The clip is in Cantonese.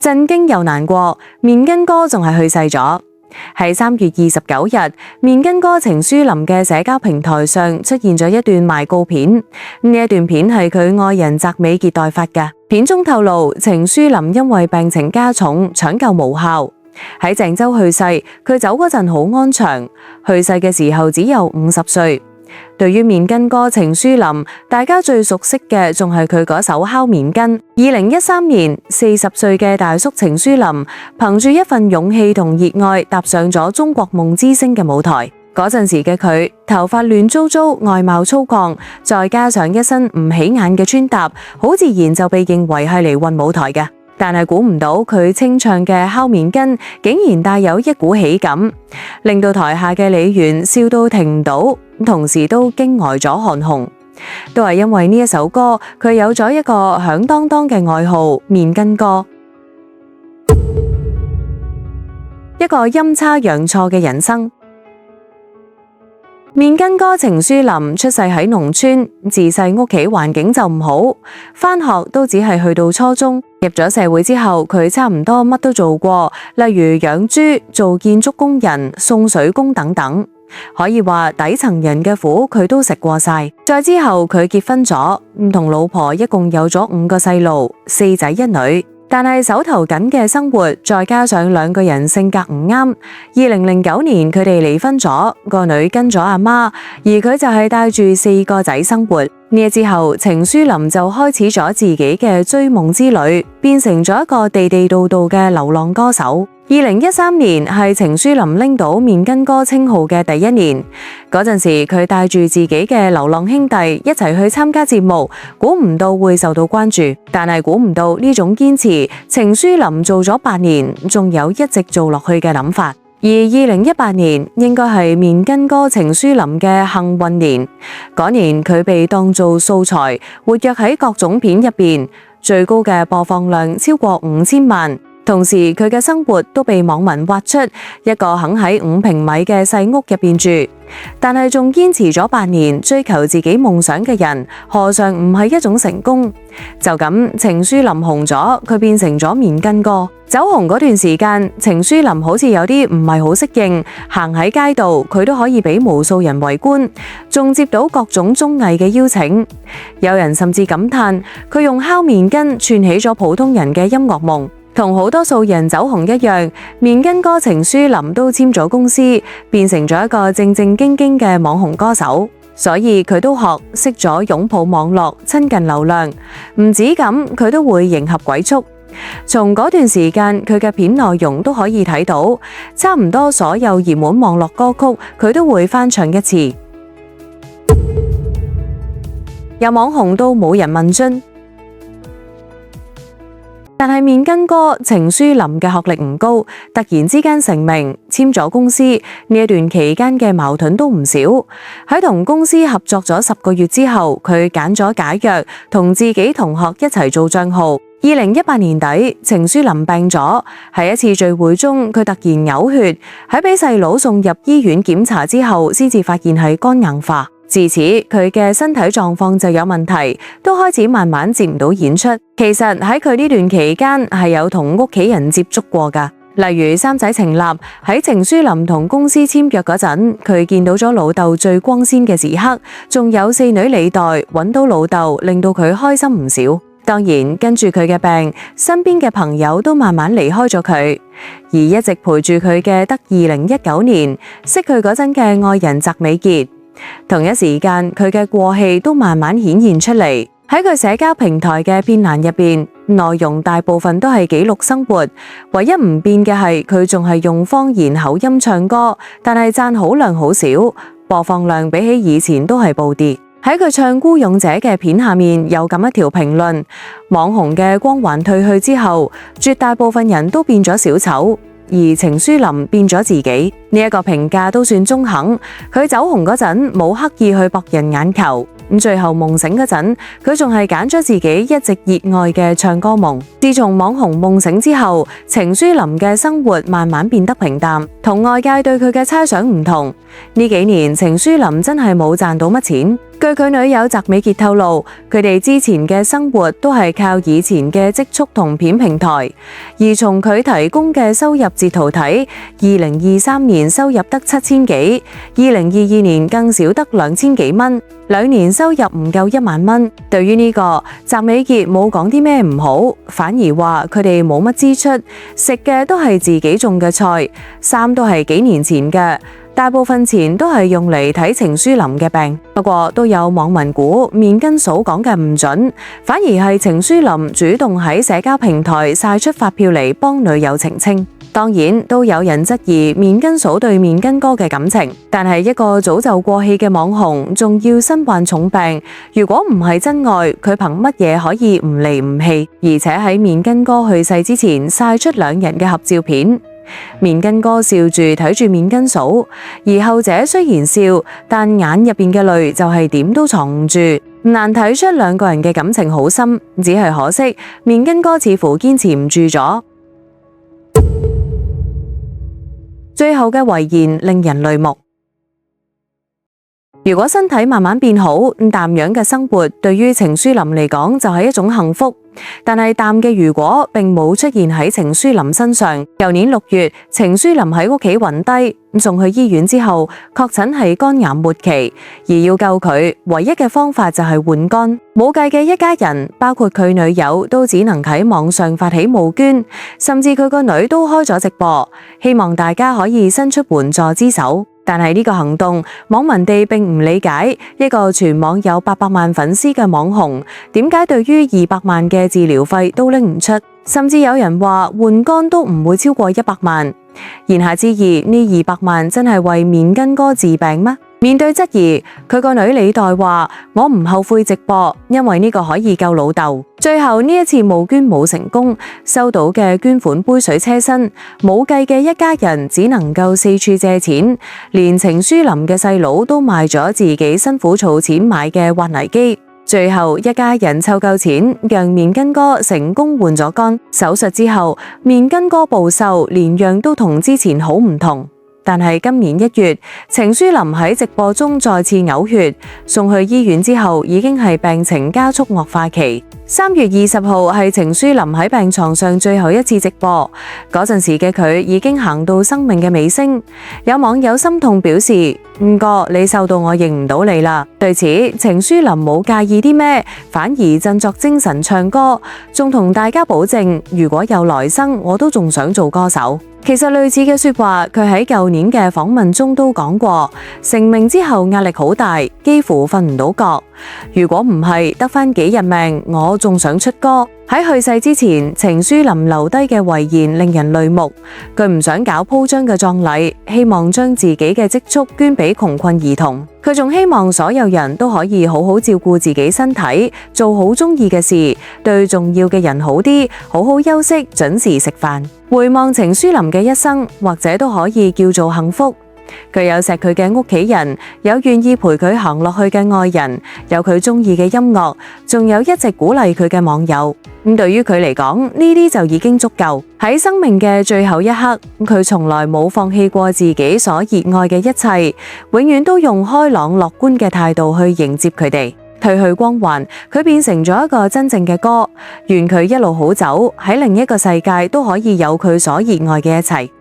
震驚又難過，面根哥仲係去世咗。喺3月29日，面根哥程書林嘅社交平台上出現咗一段賣告片。呢一段片係佢愛人澤美傑代發嘅。片中透露，程書林因為病情加重，搶救無效，喺鄭州去世。佢走嗰陣好安詳，去世嘅時候只有50歲。對於面根哥程書林，大家最熟悉嘅仲係佢嗰首敲棉根。2013年，40歲嘅大叔程書林憑住一份勇氣同熱愛，踏上咗中國夢之星嘅舞台。嗰陣時嘅佢，頭髮亂糟糟，外貌粗獷，再加上一身唔起眼嘅穿搭，好自然就被認為係嚟混舞台嘅。但係估唔到佢清唱嘅敲棉根竟然帶有一股喜感，令到台下嘅李元笑到停唔到，同時都驚呆咗韓紅。都係因為呢一首歌，佢有咗一個響當當嘅外號面根哥。一個陰差陽錯嘅人生。面根哥程書林出世喺農村，自細屋企環境就唔好，返學都只係去到初中。入咗社會之後，佢差唔多乜都做過，例如養豬、做建築工人、送水工等等。可以話底層人嘅苦佢都食過晒。再之後佢結婚咗，同老婆一共有咗5個細路，4仔1女。但係手頭緊嘅生活，再加上2個人性格唔啱，2009年佢哋離婚咗，個女跟咗阿媽，而佢就係帶住4個仔生活。呢之後，程書林就開始咗自己嘅追夢之旅，變成咗一個地地道道嘅流浪歌手。2013年係程書林拎到面根哥稱號嘅第1年，嗰陣時佢帶住自己嘅流浪兄弟一齊去參加節目，估唔到會受到關注，但係估唔到呢種堅持，程書林做咗8年，仲有一直做落去嘅諗法。而2018年應該係面根哥程書林嘅幸運年，嗰年佢被當做素材，活躍喺各種片入邊，最高嘅播放量超過5000萬。同時佢嘅生活都被網民挖出一個肯喺5平米嘅細屋入邊住，但係仲堅持咗8年追求自己夢想嘅人，何嘗唔係一種成功？就咁，程書林紅咗，佢變成咗面根哥。走紅嗰段時間，程書林好似有啲唔係好適應，行喺街度佢都可以俾無數人圍觀，仲接到各種綜藝嘅邀請。有人甚至感嘆佢用敲棉根串起咗普通人嘅音樂夢。同好多數人走紅一樣，面根哥程書林都簽咗公司，變成咗一個正正經經嘅網紅歌手。所以佢都識咗擁抱網絡，親近流量。唔止咁，佢都會迎合鬼畜。從嗰段時間，佢嘅片內容都可以睇到，差唔多所有熱門網絡歌曲，佢都會翻唱一次。由網紅到冇人問津。但係面根哥程書林嘅學歷唔高，突然之間成名，簽咗公司，呢一段期間嘅矛盾都唔少。喺同公司合作咗10個月之後，佢揀咗解約，同自己同學一齊做賬號。2018年底，程書林病咗，喺一次聚會中，佢突然嘔血，喺俾細佬送入醫院檢查之後，先至發現係肝硬化。自此，佢嘅身體狀況就有問題，都開始慢慢接唔到演出。其實喺佢呢段期間係有同屋企人接觸過㗎，例如三仔程立喺程書林同公司簽約嗰陣，佢見到咗老豆最光鮮嘅時刻，仲有4女李代揾到老豆，令到佢開心唔少。當然，跟住佢嘅病，身邊嘅朋友都慢慢離開咗佢，而一直陪住佢嘅得2019年識佢嗰陣嘅愛人澤美傑。同一時間，佢嘅過氣都慢慢顯現出嚟。喺佢社交平台嘅片欄入邊，內容大部分都係記錄生活，唯一唔變嘅係佢仲係用方言口音唱歌，但係讚好量好少，播放量比起以前都係暴跌。喺佢唱孤勇者嘅片下面有咁一條評論：網紅嘅光環退去之後，絕大部分人都變咗小丑。而程書林變咗自己，呢一個評價都算中肯。佢走紅嗰陣冇刻意去博人眼球，最後夢醒嗰陣，佢仲係揀咗自己一直熱愛嘅唱歌夢。自從網紅夢醒之後，程書林嘅生活慢慢變得平淡，同外界對佢嘅猜想唔同。呢幾年程書林真係冇賺到乜錢，據佢女友澤美傑透露，佢哋之前嘅生活都係靠以前嘅積蓄同片平台，而從佢提供嘅收入截圖睇，2023年收入得7000幾，2022年更少得2000幾蚊，2年收入唔夠1萬蚊。對於呢個，澤美傑冇講啲咩唔好，反而話佢哋冇乜支出，食嘅都係自己種嘅菜，衫都係幾年前嘅。大部分錢都係用嚟睇程書林嘅病，不過都有網民估面根嫂講嘅唔準，反而係程書林主動喺社交平台晒出發票嚟幫女友澄清。當然都有人質疑面根嫂對面根哥嘅感情，但係一個早就過氣嘅網紅，仲要身患重病，如果唔係真愛，佢憑乜嘢可以唔離唔棄？而且喺面根哥去世之前晒出兩人嘅合照片。面根哥笑住睇住面根嫂，而後者雖然笑，但眼入邊嘅淚就係點都藏唔住，難睇出兩個人嘅感情好深。只係可惜，面根哥似乎堅持唔住咗。最後嘅遺言令人淚目。如果身體慢慢變好，淡養嘅生活對於程書林嚟講就係一種幸福。但係淡嘅如果並冇出現喺程書林身上。舊年6月，程書林喺屋企暈低，送去醫院之後，確診係肝癌末期，而要救佢，唯一嘅方法就係換肝。冇計嘅一家人，包括佢女友，都只能喺網上發起募捐，甚至佢個女都開咗直播，希望大家可以伸出援助之手。但係呢個行動，網民哋並唔理解，一個全網有800萬粉絲嘅網紅，點解對於200萬嘅治療費都拎唔出？甚至有人話換肝都唔會超過100萬。言下之意，呢200萬真係為面根哥治病咩？面對質疑，佢個女李代話：我唔後悔直播，因為呢個可以救老豆。最後呢一次募捐冇成功，收到嘅捐款杯水車薪，冇計嘅一家人只能夠四處借錢，連程書林嘅細佬都賣咗自己辛苦儲錢買嘅挖泥機。最後一家人湊夠錢，讓面根哥成功換咗肝。手術之後，面根哥暴瘦，連樣都同之前好唔同。但係今年1月，程書林喺直播中再次嘔血，送去醫院之後已經係病情加速惡化期。3月20號係程書林喺病床上最後一次直播，嗰陣時嘅佢已經行到生命嘅尾聲。有網友心痛表示：五哥，你瘦到我認唔到你啦。對此，程書林冇介意啲咩，反而振作精神唱歌，仲同大家保證，如果有來生，我都仲想做歌手。其實類似嘅說話，佢喺舊年嘅訪問中都講過。成名之後壓力好大，幾乎瞓唔到覺。如果唔係得返幾日命，我仲想出歌。喺去世之前，程書林留低嘅遺言令人淚目。佢唔想搞鋪張嘅葬禮，希望將自己嘅積蓄捐俾窮困兒童。佢仲希望所有人都可以好好照顧自己身體，做好中意嘅事，對重要嘅人好啲，好好休息，準時食飯。回望程書林嘅一生，或者都可以叫做幸福。佢有錫佢嘅屋企人，有願意陪佢行落去嘅愛人，有佢中意嘅音樂，仲有一直鼓勵佢嘅網友。咁對於佢嚟講，呢啲就已經足夠。喺生命嘅最後一刻，佢從來冇放棄過自己所熱愛嘅一切，永遠都用開朗樂觀嘅態度去迎接佢哋。褪去光環，佢變成咗一個真正嘅歌。願佢一路好走，喺另一個世界都可以有佢所熱愛嘅一切。